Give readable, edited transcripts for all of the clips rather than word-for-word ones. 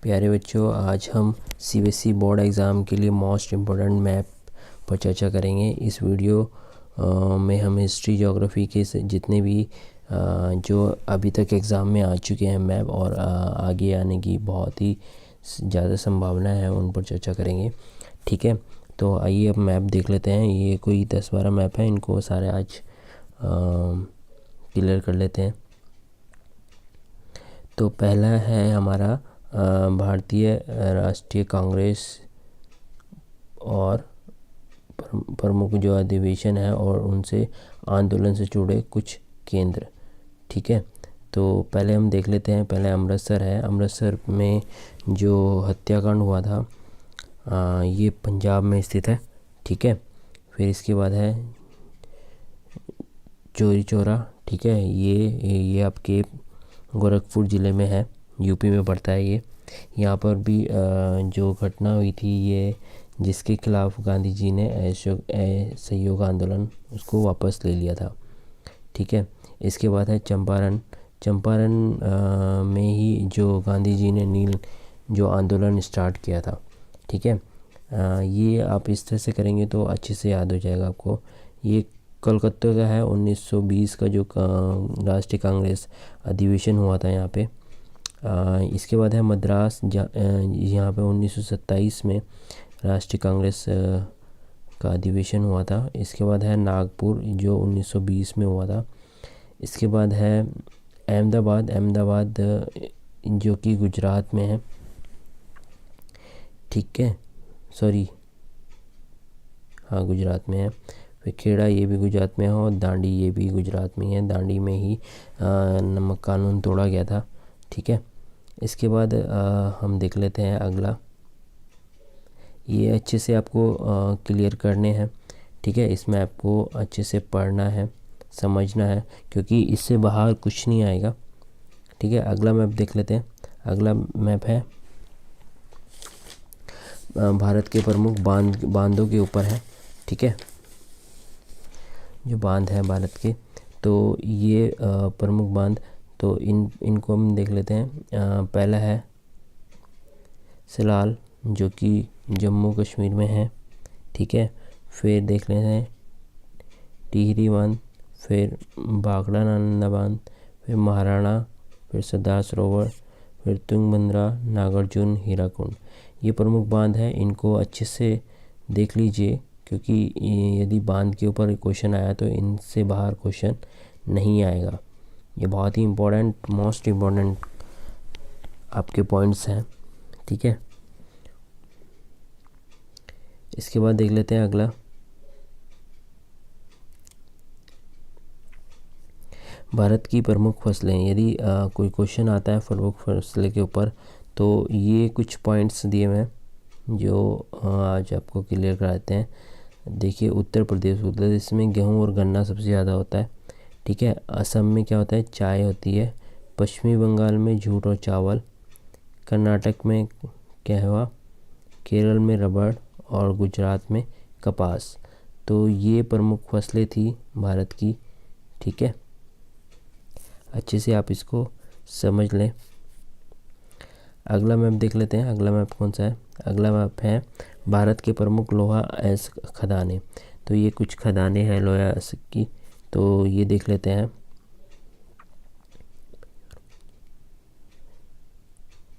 प्यारे बच्चों, आज हम सीबीएसई बोर्ड एग्ज़ाम के लिए मोस्ट इम्पोर्टेंट मैप पर चर्चा करेंगे। इस वीडियो में हम हिस्ट्री ज्योग्राफी के जितने भी जो अभी तक एग्ज़ाम में आ चुके हैं मैप और आगे आने की बहुत ही ज़्यादा संभावना है, उन पर चर्चा करेंगे। ठीक है, तो आइए अब मैप देख लेते हैं। ये कोई 10-12 मैप हैं, इनको सारे आज क्लियर कर लेते हैं। तो पहला है हमारा भारतीय राष्ट्रीय कांग्रेस और प्रमुख जो अधिवेशन है और उनसे आंदोलन से जुड़े कुछ केंद्र। ठीक है, तो पहले हम देख लेते हैं। पहले अमृतसर है। अमृतसर में जो हत्याकांड हुआ था ये पंजाब में स्थित है। ठीक है, फिर इसके बाद है चौरी चौरा। ठीक है, ये आपके गोरखपुर ज़िले में है, यूपी में पड़ता है ये। यहाँ पर भी जो घटना हुई थी, ये जिसके खिलाफ गांधी जी ने असहयोग आंदोलन उसको वापस ले लिया था। ठीक है, इसके बाद है चंपारण। चंपारण में ही जो गांधी जी ने नील जो आंदोलन स्टार्ट किया था। ठीक है, ये आप इस तरह से करेंगे तो अच्छे से याद हो जाएगा आपको। ये कलकत्ता का है। 1920 का जो राष्ट्रीय कांग्रेस अधिवेशन हुआ था यहाँ पे। इसके बाद है मद्रास, यहाँ पे 1927 में राष्ट्रीय कांग्रेस का अधिवेशन हुआ था। इसके बाद है नागपुर, जो 1920 में हुआ था। इसके बाद है अहमदाबाद। अहमदाबाद जो कि गुजरात में है। ठीक है, सॉरी, हाँ, गुजरात में है। फिर खेड़ा, ये भी गुजरात में है, और दांडी, ये भी गुजरात में है। दांडी में ही नमक कानून तोड़ा गया था। ठीक है, इसके बाद हम देख लेते हैं अगला। ये अच्छे से आपको क्लियर करने हैं। ठीक है, इसमें आपको अच्छे से पढ़ना है, समझना है, क्योंकि इससे बाहर कुछ नहीं आएगा। ठीक है, अगला मैप देख लेते हैं। अगला मैप है भारत के प्रमुख बांधों के ऊपर है। ठीक है, जो बांध है भारत के, तो ये प्रमुख बांध, तो इनको हम देख लेते हैं। पहला है सलाल, जो कि जम्मू कश्मीर में है। ठीक है, फिर देख लेते हैं टिहरी बांध, फिर भाखड़ा नालंदा बांध, फिर महाराणा, फिर सरदार सरोवर, फिर तुंगभद्रा, नागार्जुन, हीराकुंड। ये प्रमुख बांध है, इनको अच्छे से देख लीजिए, क्योंकि यदि बांध के ऊपर क्वेश्चन आया तो इनसे बाहर क्वेश्चन नहीं आएगा। ये बहुत ही इम्पोर्टेंट, मोस्ट इम्पोर्टेंट आपके पॉइंट्स हैं। ठीक है, इसके बाद देख लेते हैं अगला। भारत की प्रमुख फसलें। यदि कोई क्वेश्चन आता है प्रमुख फसलें के ऊपर, तो ये कुछ पॉइंट्स दिए हुए हैं जो आज आपको क्लियर कराते हैं। देखिए, उत्तर प्रदेश में गेहूं और गन्ना सबसे ज़्यादा होता है। ठीक है, असम में क्या होता है, चाय होती है। पश्चिमी बंगाल में जूट और चावल। कर्नाटक में कहवा। केरल में रबड़ और गुजरात में कपास। तो ये प्रमुख फसलें थी भारत की। ठीक है, अच्छे से आप इसको समझ लें। अगला मैप देख लेते हैं। अगला मैप कौन सा है? अगला मैप है भारत के प्रमुख लोहा अयस्क खदानें। तो ये कुछ खदानें हैं लोहा अयस्क की, तो ये देख लेते हैं।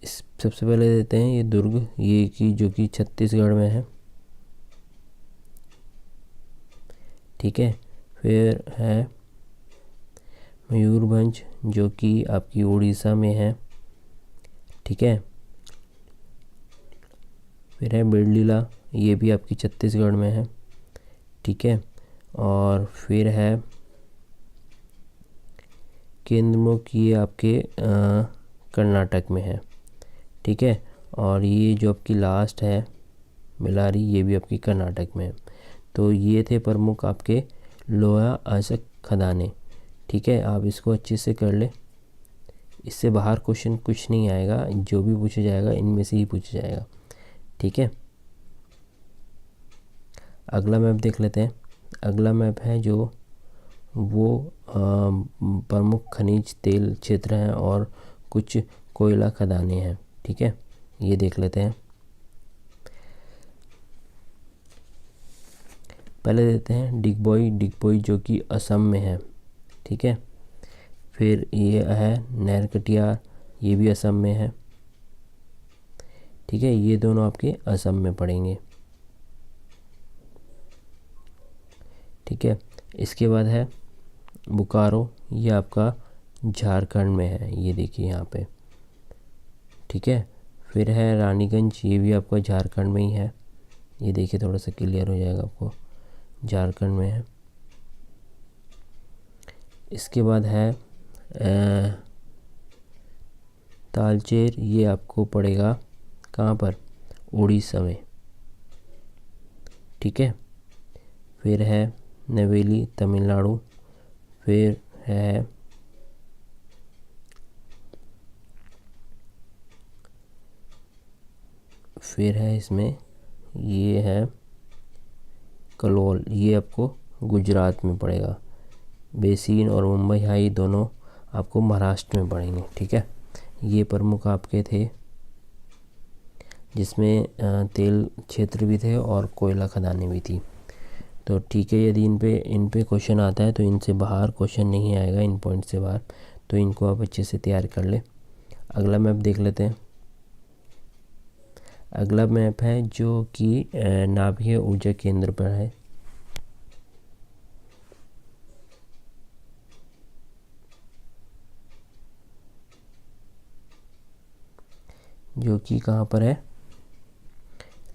सबसे पहले देते हैं ये दुर्ग, ये की जो कि छत्तीसगढ़ में है। ठीक है, फिर है मयूरभंज, जो कि आपकी उड़ीसा में है। ठीक है, फिर है बिड़लीला, ये भी आपकी छत्तीसगढ़ में है। ठीक है, और फिर है केंद्रमुख, ये आपके कर्नाटक में है। ठीक है, और ये जो आपकी लास्ट है बेल्लारी, ये भी आपकी कर्नाटक में है। तो ये थे प्रमुख आपके लोहा अयस्क खदानें। ठीक है, आप इसको अच्छे से कर ले, इससे बाहर क्वेश्चन कुछ नहीं आएगा। जो भी पूछा जाएगा इनमें से ही पूछा जाएगा। ठीक है, अगला मैप देख लेते हैं। अगला मैप है जो वो प्रमुख खनिज तेल क्षेत्र हैं और कुछ कोयला खदानें हैं। ठीक है, ये देख लेते हैं। पहले देते हैं डिगबोई जो कि असम में है, ठीक है। फिर ये है नहरकटियार, ये भी असम में है, ठीक है। ये दोनों आपके असम में पड़ेंगे, ठीक है। इसके बाद है बोकारो, ये आपका झारखंड में है, ये देखिए यहाँ पे, ठीक है। फिर है रानीगंज, ये भी आपका झारखंड में ही है, ये देखिए थोड़ा सा क्लियर हो जाएगा आपको, झारखंड में है। इसके बाद है तालचेर, ये आपको पड़ेगा कहाँ पर, उड़ीसा में, ठीक है। फिर है नेवेली, तमिलनाडु। फिर है इसमें ये है कलोल, ये आपको गुजरात में पड़ेगा। बेसिन और मुंबई हाई दोनों आपको महाराष्ट्र में पड़ेंगे, ठीक है। ये प्रमुख आपके थे, जिसमें तेल क्षेत्र भी थे और कोयला खदानें भी थी। तो ठीक है, यदि इन पे क्वेश्चन आता है तो इनसे बाहर क्वेश्चन नहीं आएगा, इन पॉइंट से बाहर, तो इनको आप अच्छे से तैयार कर ले। अगला मैप देख लेते हैं। अगला मैप है जो कि नाभिकीय ऊर्जा केंद्र पर है, जो कि कहाँ पर है,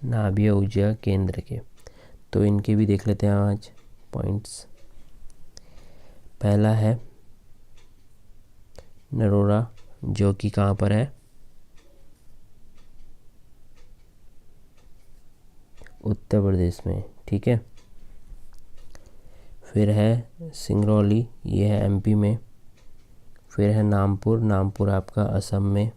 नाभिकीय ऊर्जा केंद्र के। तो इनके भी देख लेते हैं आज पॉइंट्स। पहला है नरोरा, जो कि कहाँ पर है, उत्तर प्रदेश में, ठीक है। फिर है सिंगरौली, ये है एमपी में। फिर है नामपुर आपका असम में।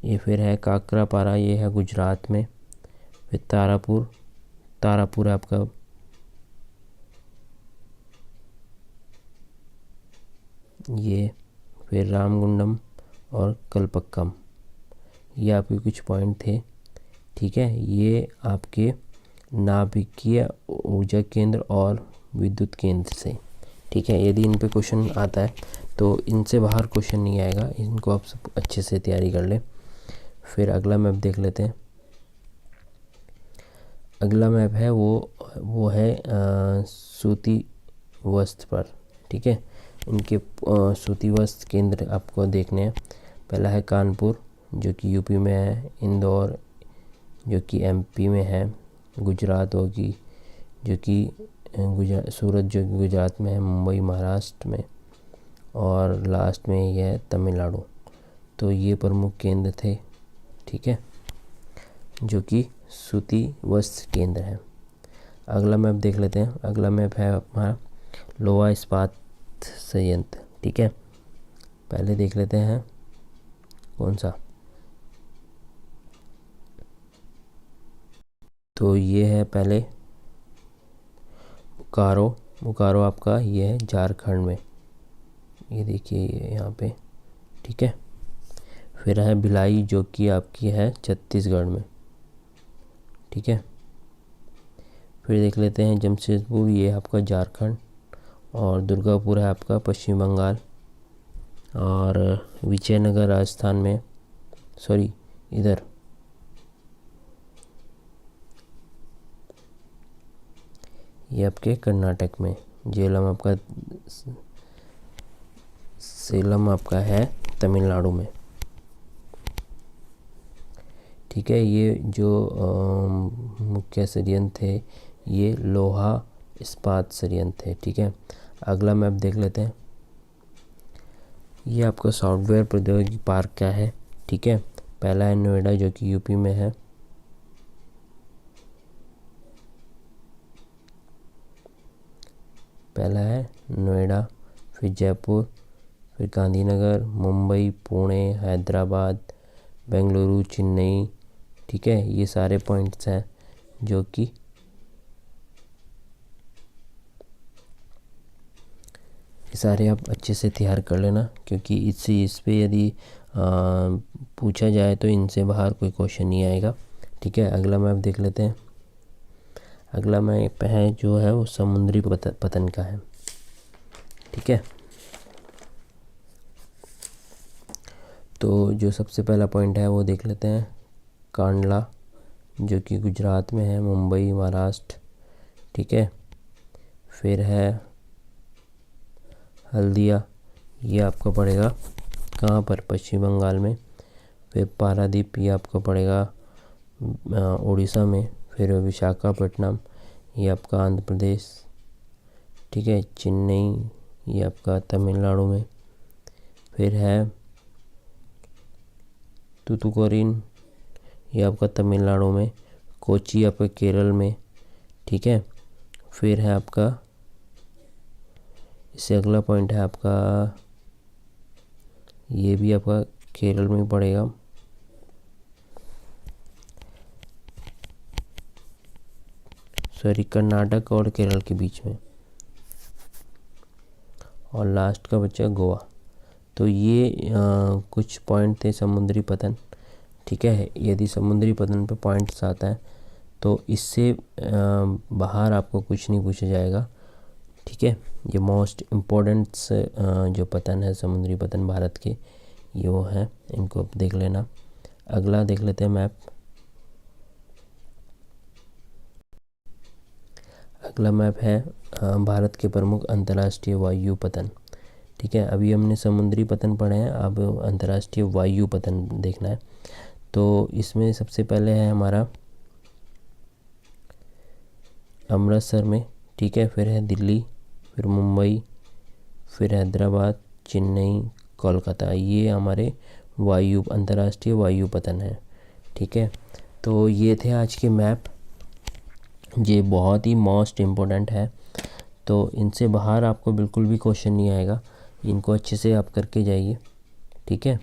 ये फिर है काकरापारा, ये है गुजरात में। फिर तारापुर आपका ये। फिर रामगुंडम और कलपक्कम, ये आपके कुछ पॉइंट थे, ठीक है। ये आपके नाभिकीय ऊर्जा केंद्र और विद्युत केंद्र से, ठीक है। यदि इन पे क्वेश्चन आता है तो इनसे बाहर क्वेश्चन नहीं आएगा, इनको आप सब अच्छे से तैयारी कर लें। फिर अगला मैप देख लेते हैं। अगला मैप है वो है सूती वस्त्र पर, ठीक है। इनके सूती वस्त्र केंद्र आपको देखने हैं। पहला है कानपुर, जो कि यूपी में है। इंदौर, जो कि एमपी में है। गुजरात होगी, जो कि सूरत, जो कि गुजरात में है। मुंबई महाराष्ट्र में। और लास्ट में ये है तमिलनाडु। तो ये प्रमुख केंद्र थे, ठीक है, जो कि सूती वस्त्र केंद्र है। अगला मैप देख लेते हैं। अगला मैप है हमारा लोहा इस्पात संयंत्र, ठीक है। पहले देख लेते हैं कौन सा, तो ये है पहले बोकारो आपका, ये है झारखंड में, ये देखिए ये यहाँ पे, ठीक है। फिर है भिलाई, जो कि आपकी है छत्तीसगढ़ में, ठीक है। फिर देख लेते हैं जमशेदपुर, ये आपका झारखंड। और दुर्गापुर है आपका पश्चिम बंगाल। और विजयनगर राजस्थान में, सॉरी इधर ये आपके कर्नाटक में। सेलम आपका है तमिलनाडु में, ठीक है। ये जो मुख्य संयंत्र थे, ये लोहा इस्पात संयंत्र थे, ठीक है। अगला मैप देख लेते हैं। ये आपका सॉफ्टवेयर प्रौद्योगिकी पार्क का है, ठीक है। पहला है नोएडा, जो कि यूपी में है। पहला है नोएडा, फिर जयपुर, फिर गांधीनगर, मुंबई, पुणे, हैदराबाद, बेंगलुरु, चेन्नई, ठीक है। ये सारे पॉइंट्स हैं जो कि ये सारे आप अच्छे से तैयार कर लेना, क्योंकि इस पे यदि पूछा जाए तो इनसे बाहर कोई क्वेश्चन नहीं आएगा। ठीक है, अगला मैप देख लेते हैं। अगला मैप है जो है वो समुद्री पतन का है। ठीक है, तो जो सबसे पहला पॉइंट है वो देख लेते हैं, कांडला जो कि गुजरात में है, मुंबई महाराष्ट्र। ठीक है, फिर है हल्दिया, ये आपका पड़ेगा कहाँ पर, पश्चिम बंगाल में। फिर पारादीप, ये आपका पड़ेगा उड़ीसा में। फिर विशाखापट्टनम, ये आपका आंध्र प्रदेश। ठीक है, चेन्नई, ये आपका तमिलनाडु में। फिर है तूतुकुड़ीन, ये आपका तमिलनाडु में। कोची आपका केरल में। ठीक है, फिर है आपका, इससे अगला पॉइंट है आपका, ये भी आपका केरल में पड़ेगा। सॉरी, कर्नाटक और केरल के बीच में। और लास्ट का बच्चा गोवा। तो ये कुछ पॉइंट थे समुद्री पतन। ठीक है, यदि समुद्री पतन पे पॉइंट्स आता है तो इससे बाहर आपको कुछ नहीं पूछा जाएगा। ठीक है, ये मोस्ट इम्पोर्टेंट्स जो पतन है, समुद्री पतन भारत के, ये वो है, इनको आप देख लेना। अगला देख लेते हैं मैप। अगला मैप है भारत के प्रमुख अंतर्राष्ट्रीय वायु पतन। ठीक है, अभी हमने समुद्री पतन पढ़े हैं, अब अंतर्राष्ट्रीय वायु पतन देखना है। तो इसमें सबसे पहले है हमारा अमृतसर में। ठीक है, फिर है दिल्ली, फिर मुंबई, फिर हैदराबाद, चेन्नई, कोलकाता। ये हमारे अंतर्राष्ट्रीय वायु पतन है। ठीक है, तो ये थे आज के मैप, ये बहुत ही मोस्ट इम्पोर्टेंट है। तो इनसे बाहर आपको बिल्कुल भी क्वेश्चन नहीं आएगा, इनको अच्छे से आप करके जाइए। ठीक है।